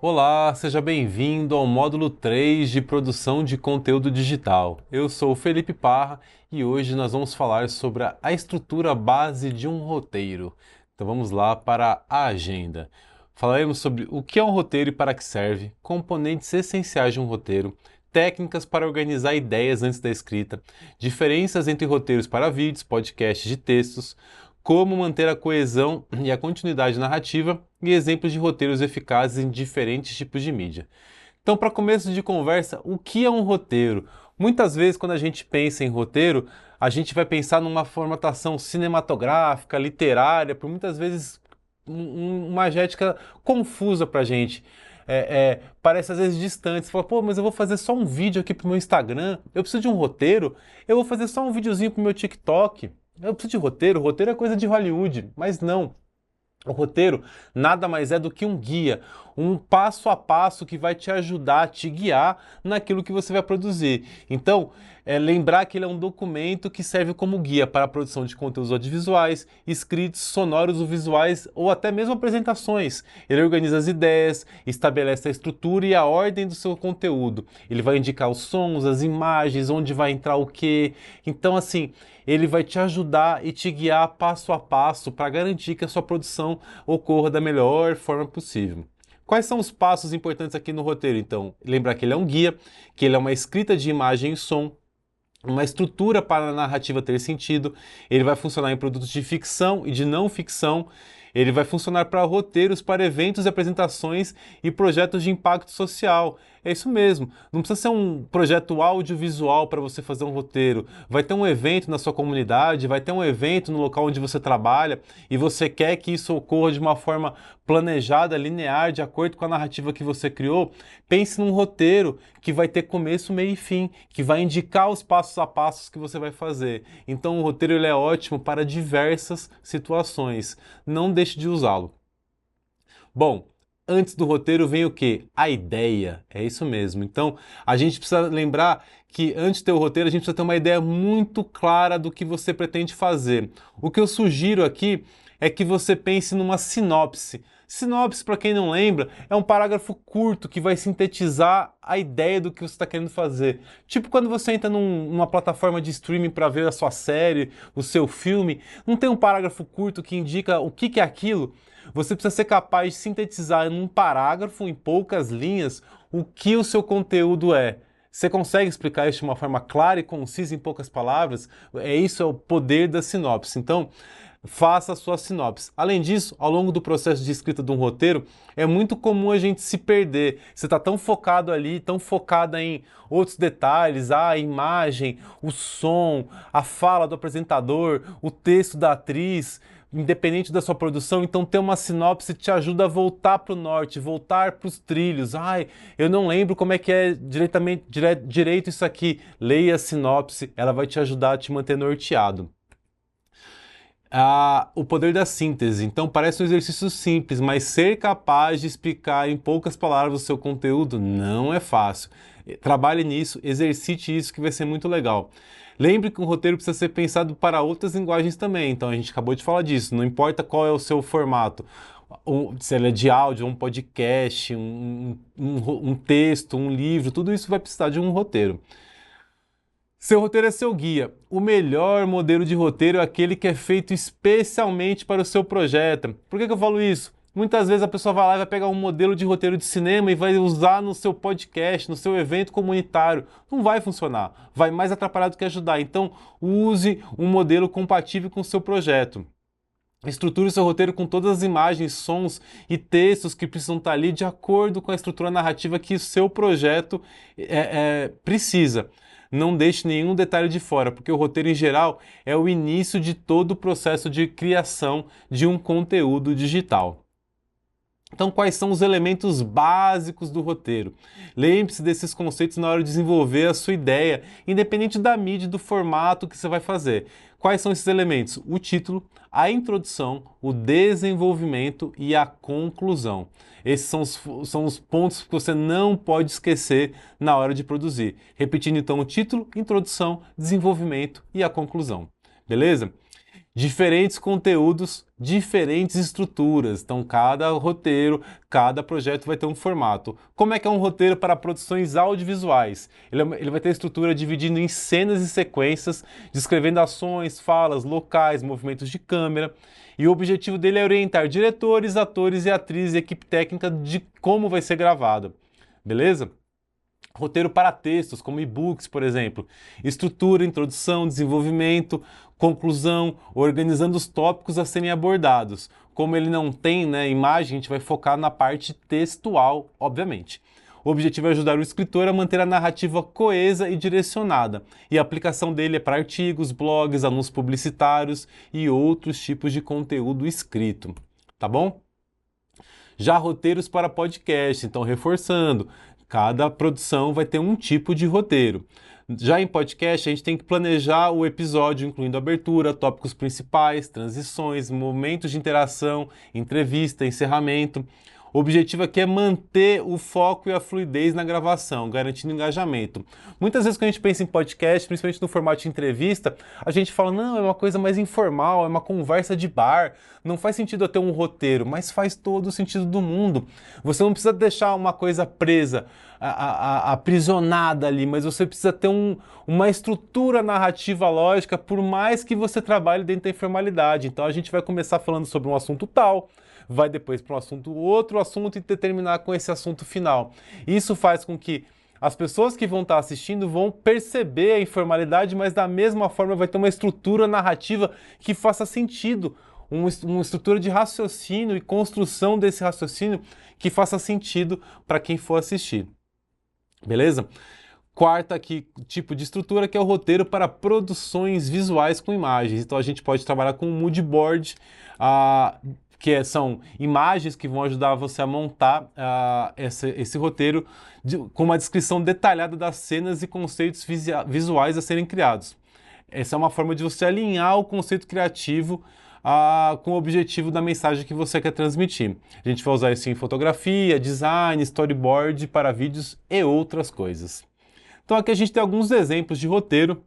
Olá, seja bem-vindo ao módulo 3 de produção de conteúdo digital. Eu sou o Felipe Parra e hoje nós vamos falar sobre a estrutura base de um roteiro. Então vamos lá para a agenda. Falaremos sobre o que é um roteiro e para que serve, componentes essenciais de um roteiro, técnicas para organizar ideias antes da escrita, diferenças entre roteiros para vídeos, podcasts de textos, como manter a coesão e a continuidade narrativa e exemplos de roteiros eficazes em diferentes tipos de mídia. Então, para começo de conversa, o que é um roteiro? Muitas vezes, quando a gente pensa em roteiro, a gente vai pensar numa formatação cinematográfica, literária, por muitas vezes uma agética confusa para a gente. Parece às vezes distante. Você fala, pô, mas eu vou fazer só um vídeo aqui pro meu Instagram, eu preciso de um roteiro, eu vou fazer só um videozinho pro meu TikTok. Eu preciso de roteiro, roteiro é coisa de Hollywood, mas não. O roteiro nada mais é do que um guia, um passo a passo que vai te ajudar, te guiar naquilo que você vai produzir. Então, lembrar que ele é um documento que serve como guia para a produção de conteúdos audiovisuais, escritos, sonoros ou visuais ou até mesmo apresentações. Ele organiza as ideias, estabelece a estrutura e a ordem do seu conteúdo. Ele vai indicar os sons, as imagens, onde vai entrar o quê. Então, assim, ele vai te ajudar e te guiar passo a passo para garantir que a sua produção ocorra da melhor forma possível. Quais são os passos importantes aqui no roteiro, então? Lembrar que ele é um guia, que ele é uma escrita de imagem e som, uma estrutura para a narrativa ter sentido, ele vai funcionar em produtos de ficção e de não ficção, ele vai funcionar para roteiros, para eventos e apresentações e projetos de impacto social. É isso mesmo, não precisa ser um projeto audiovisual para você fazer um roteiro. Vai ter um evento na sua comunidade, vai ter um evento no local onde você trabalha e você quer que isso ocorra de uma forma planejada, linear, de acordo com a narrativa que você criou. Pense num roteiro que vai ter começo, meio e fim, que vai indicar os passos a passos que você vai fazer. Então o roteiro ele é ótimo para diversas situações. Não deixe de usá-lo. Bom, antes do roteiro vem o quê? A ideia. É isso mesmo. Então, a gente precisa lembrar que antes de ter o roteiro, a gente precisa ter uma ideia muito clara do que você pretende fazer. O que eu sugiro aqui é que você pense numa sinopse. Sinopse, para quem não lembra, é um parágrafo curto que vai sintetizar a ideia do que você está querendo fazer. Tipo quando você entra numa plataforma de streaming para ver a sua série, o seu filme, não tem um parágrafo curto que indica o que é aquilo? Você precisa ser capaz de sintetizar em um parágrafo, em poucas linhas, o que o seu conteúdo é. Você consegue explicar isso de uma forma clara e concisa em poucas palavras? Isso é o poder da sinopse. Então, faça a sua sinopse. Além disso, ao longo do processo de escrita de um roteiro, é muito comum a gente se perder. Você está tão focado ali, tão focada em outros detalhes, a imagem, o som, a fala do apresentador, o texto da atriz, independente da sua produção, então ter uma sinopse te ajuda a voltar para o norte, voltar para os trilhos. Ai, eu não lembro como é que é direito isso aqui. Leia a sinopse, ela vai te ajudar a te manter norteado. O poder da síntese. Então parece um exercício simples, mas ser capaz de explicar em poucas palavras o seu conteúdo não é fácil. Trabalhe nisso, exercite isso que vai ser muito legal. Lembre que um roteiro precisa ser pensado para outras linguagens também, então a gente acabou de falar disso, não importa qual é o seu formato, se ele é de áudio, um podcast, um texto, um livro, tudo isso vai precisar de um roteiro. Seu roteiro é seu guia. O melhor modelo de roteiro é aquele que é feito especialmente para o seu projeto. Por que eu falo isso? Muitas vezes a pessoa vai lá e vai pegar um modelo de roteiro de cinema e vai usar no seu podcast, no seu evento comunitário. Não vai funcionar. Vai mais atrapalhar do que ajudar. Então, use um modelo compatível com o seu projeto. Estruture o seu roteiro com todas as imagens, sons e textos que precisam estar ali de acordo com a estrutura narrativa que o seu projeto precisa. Não deixe nenhum detalhe de fora, porque o roteiro em geral é o início de todo o processo de criação de um conteúdo digital. Então, quais são os elementos básicos do roteiro? Lembre-se desses conceitos na hora de desenvolver a sua ideia, independente da mídia e do formato que você vai fazer. Quais são esses elementos? O título, a introdução, o desenvolvimento e a conclusão. Esses são os pontos que você não pode esquecer na hora de produzir. Repetindo então o título, introdução, desenvolvimento e a conclusão. Beleza? Diferentes conteúdos, diferentes estruturas. Então, cada roteiro, cada projeto vai ter um formato. Como é que é um roteiro para produções audiovisuais? Ele vai ter estrutura dividindo em cenas e sequências, descrevendo ações, falas, locais, movimentos de câmera. E o objetivo dele é orientar diretores, atores e atrizes e equipe técnica de como vai ser gravado. Beleza? Roteiro para textos, como e-books, por exemplo. Estrutura, introdução, desenvolvimento, conclusão, organizando os tópicos a serem abordados. Como ele não tem, imagem, a gente vai focar na parte textual, obviamente. O objetivo é ajudar o escritor a manter a narrativa coesa e direcionada. E a aplicação dele é para artigos, blogs, anúncios publicitários e outros tipos de conteúdo escrito. Tá bom? Já roteiros para podcast, então reforçando, cada produção vai ter um tipo de roteiro. Já em podcast, a gente tem que planejar o episódio, incluindo abertura, tópicos principais, transições, momentos de interação, entrevista, encerramento. O objetivo aqui é manter o foco e a fluidez na gravação, garantindo engajamento. Muitas vezes quando a gente pensa em podcast, principalmente no formato de entrevista, a gente fala, não, é uma coisa mais informal, é uma conversa de bar, não faz sentido eu ter um roteiro, mas faz todo o sentido do mundo. Você não precisa deixar uma coisa presa, aprisionada ali, mas você precisa ter uma estrutura narrativa lógica, por mais que você trabalhe dentro da informalidade. Então a gente vai começar falando sobre um assunto tal, vai depois para um assunto, outro assunto e terminar com esse assunto final. Isso faz com que as pessoas que vão estar assistindo vão perceber a informalidade, mas da mesma forma vai ter uma estrutura narrativa que faça sentido, uma estrutura de raciocínio e construção desse raciocínio que faça sentido para quem for assistir. Beleza? Quarta aqui, tipo de estrutura, que é o roteiro para produções visuais com imagens. Então a gente pode trabalhar com um mood board, são imagens que vão ajudar você a montar esse roteiro com uma descrição detalhada das cenas e conceitos visuais a serem criados. Essa é uma forma de você alinhar o conceito criativo com o objetivo da mensagem que você quer transmitir. A gente vai usar isso em fotografia, design, storyboard para vídeos e outras coisas. Então aqui a gente tem alguns exemplos de roteiro.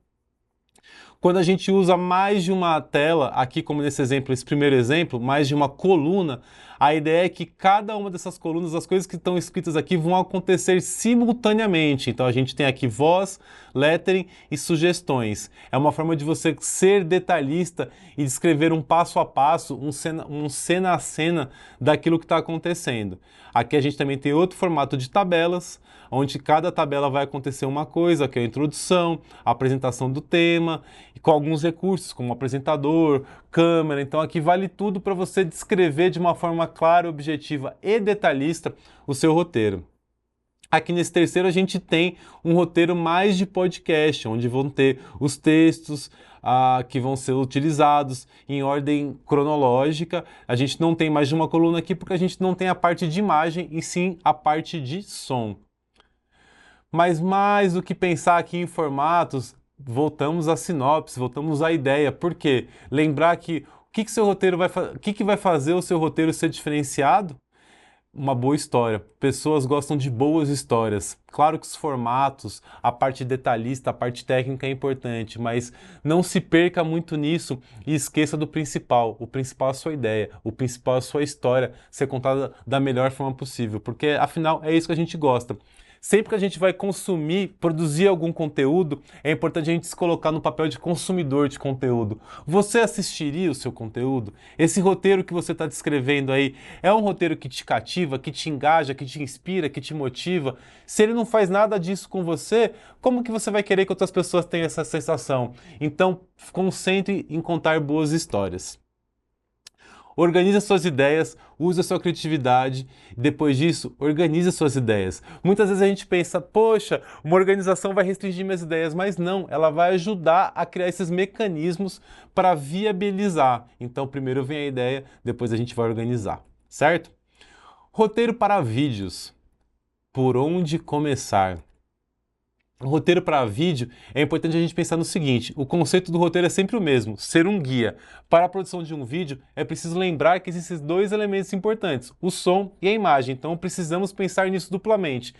Quando a gente usa mais de uma tela, aqui como nesse exemplo, esse primeiro exemplo, mais de uma coluna, a ideia é que cada uma dessas colunas, as coisas que estão escritas aqui vão acontecer simultaneamente. Então a gente tem aqui voz, lettering e sugestões. É uma forma de você ser detalhista e descrever um passo a passo, um cena a cena daquilo que está acontecendo. Aqui a gente também tem outro formato de tabelas, onde cada tabela vai acontecer uma coisa, que é a introdução, a apresentação do tema, e com alguns recursos, como apresentador, câmera. Então aqui vale tudo para você descrever de uma forma clara, objetiva e detalhista o seu roteiro. Aqui nesse terceiro a gente tem um roteiro mais de podcast, onde vão ter os textos que vão ser utilizados em ordem cronológica. A gente não tem mais de uma coluna aqui porque a gente não tem a parte de imagem e sim a parte de som. Mas mais do que pensar aqui em formatos, voltamos à sinopse, voltamos à ideia. Por quê? Lembrar que o que vai fazer o seu roteiro ser diferenciado? Uma boa história. Pessoas gostam de boas histórias. Claro que os formatos, a parte detalhista, a parte técnica é importante, mas não se perca muito nisso e esqueça do principal. O principal é a sua ideia, o principal é a sua história ser contada da melhor forma possível, porque afinal é isso que a gente gosta. Sempre que a gente vai consumir, produzir algum conteúdo, é importante a gente se colocar no papel de consumidor de conteúdo. Você assistiria o seu conteúdo? Esse roteiro que você está descrevendo aí é um roteiro que te cativa, que te engaja, que te inspira, que te motiva? Se ele não faz nada disso com você, como que você vai querer que outras pessoas tenham essa sensação? Então, concentre em contar boas histórias. Organize as suas ideias, use a sua criatividade, depois disso, organize as suas ideias. Muitas vezes a gente pensa, poxa, uma organização vai restringir minhas ideias, mas não, ela vai ajudar a criar esses mecanismos para viabilizar. Então, primeiro vem a ideia, depois a gente vai organizar, certo? Roteiro para vídeos. Por onde começar? O roteiro para vídeo, é importante a gente pensar no seguinte: o conceito do roteiro é sempre o mesmo, ser um guia. Para a produção de um vídeo, é preciso lembrar que existem dois elementos importantes, o som e a imagem, então precisamos pensar nisso duplamente.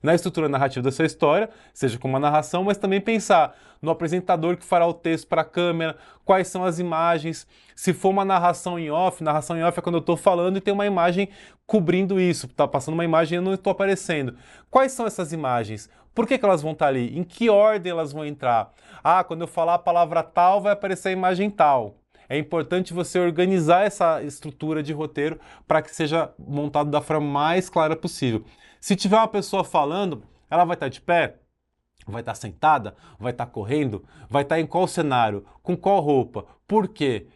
na estrutura narrativa da sua história, seja com uma narração, mas também pensar no apresentador que fará o texto para a câmera, quais são as imagens. Se for uma narração em off é quando eu estou falando e tem uma imagem cobrindo isso, está passando uma imagem e eu não estou aparecendo. Quais são essas imagens? Por que elas vão estar ali? Em que ordem elas vão entrar? Ah, quando eu falar a palavra tal, vai aparecer a imagem tal. É importante você organizar essa estrutura de roteiro para que seja montado da forma mais clara possível. Se tiver uma pessoa falando, ela vai estar de pé? Vai estar sentada? Vai estar correndo? Vai estar em qual cenário? Com qual roupa? Por quê?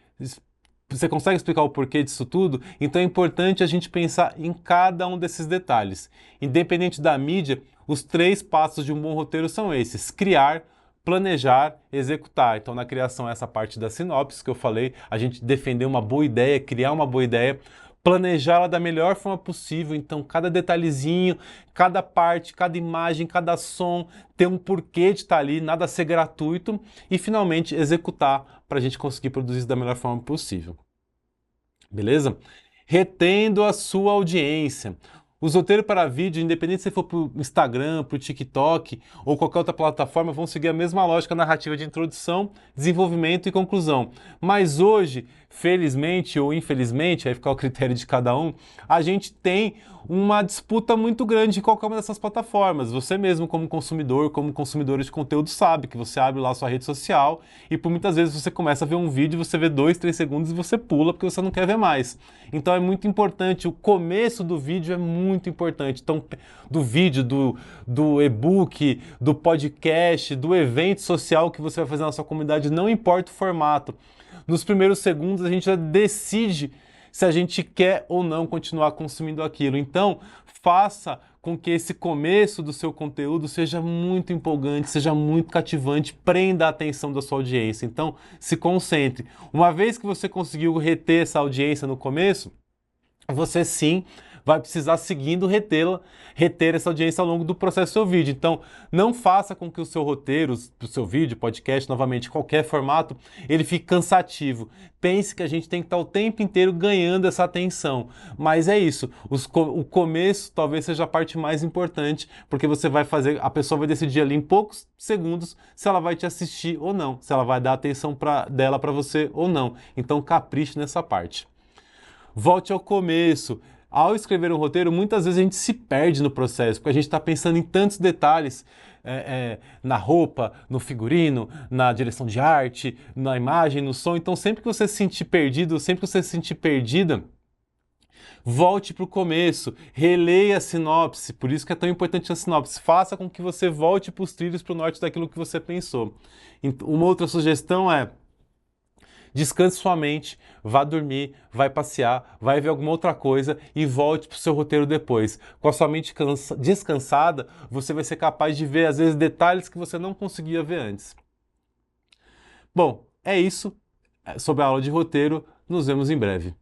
Você consegue explicar o porquê disso tudo? Então é importante a gente pensar em cada um desses detalhes. Independente da mídia, os 3 passos de um bom roteiro são esses: criar, planejar, executar. Então, na criação, essa parte da sinopse que eu falei, a gente defender uma boa ideia, criar uma boa ideia, planejá-la da melhor forma possível. Então, cada detalhezinho, cada parte, cada imagem, cada som, ter um porquê de estar ali, nada ser gratuito. E, finalmente, executar para a gente conseguir produzir isso da melhor forma possível. Beleza? Retendo a sua audiência. Os roteiros para vídeo, independente se for para o Instagram, para o TikTok ou qualquer outra plataforma, vão seguir a mesma lógica narrativa de introdução, desenvolvimento e conclusão. Mas hoje, felizmente ou infelizmente, aí fica ao critério de cada um, a gente tem uma disputa muito grande em qualquer uma dessas plataformas. Você mesmo, como consumidor, como consumidora de conteúdo, sabe que você abre lá a sua rede social e por muitas vezes você começa a ver um vídeo, você vê 2, 3 segundos e você pula porque você não quer ver mais. Então é muito importante, o começo do vídeo é muito importante. Então, do vídeo, do e-book, do podcast, do evento social que você vai fazer na sua comunidade, não importa o formato. Nos primeiros segundos a gente já decide se a gente quer ou não continuar consumindo aquilo. Então, faça com que esse começo do seu conteúdo seja muito empolgante, seja muito cativante, prenda a atenção da sua audiência. Então, se concentre. Uma vez que você conseguiu reter essa audiência no começo, você sim vai precisar seguindo reter essa audiência ao longo do processo do seu vídeo. Então, não faça com que o seu roteiro, o seu vídeo, podcast, novamente, qualquer formato, ele fique cansativo. Pense que a gente tem que estar o tempo inteiro ganhando essa atenção. Mas é isso, o começo talvez seja a parte mais importante, porque você vai fazer, a pessoa vai decidir ali em poucos segundos se ela vai te assistir ou não, se ela vai dar atenção dela para você ou não. Então, capriche nessa parte. Volte ao começo. Ao escrever um roteiro, muitas vezes a gente se perde no processo, porque a gente está pensando em tantos detalhes, na roupa, no figurino, na direção de arte, na imagem, no som. Então, sempre que você se sentir perdido, sempre que você se sentir perdida, volte para o começo, releia a sinopse. Por isso que é tão importante a sinopse. Faça com que você volte para os trilhos, para o norte daquilo que você pensou. Uma outra sugestão é: descanse sua mente, vá dormir, vai passear, vai ver alguma outra coisa e volte para o seu roteiro depois. Com a sua mente descansada, você vai ser capaz de ver, às vezes, detalhes que você não conseguia ver antes. Bom, é isso sobre a aula de roteiro. Nos vemos em breve.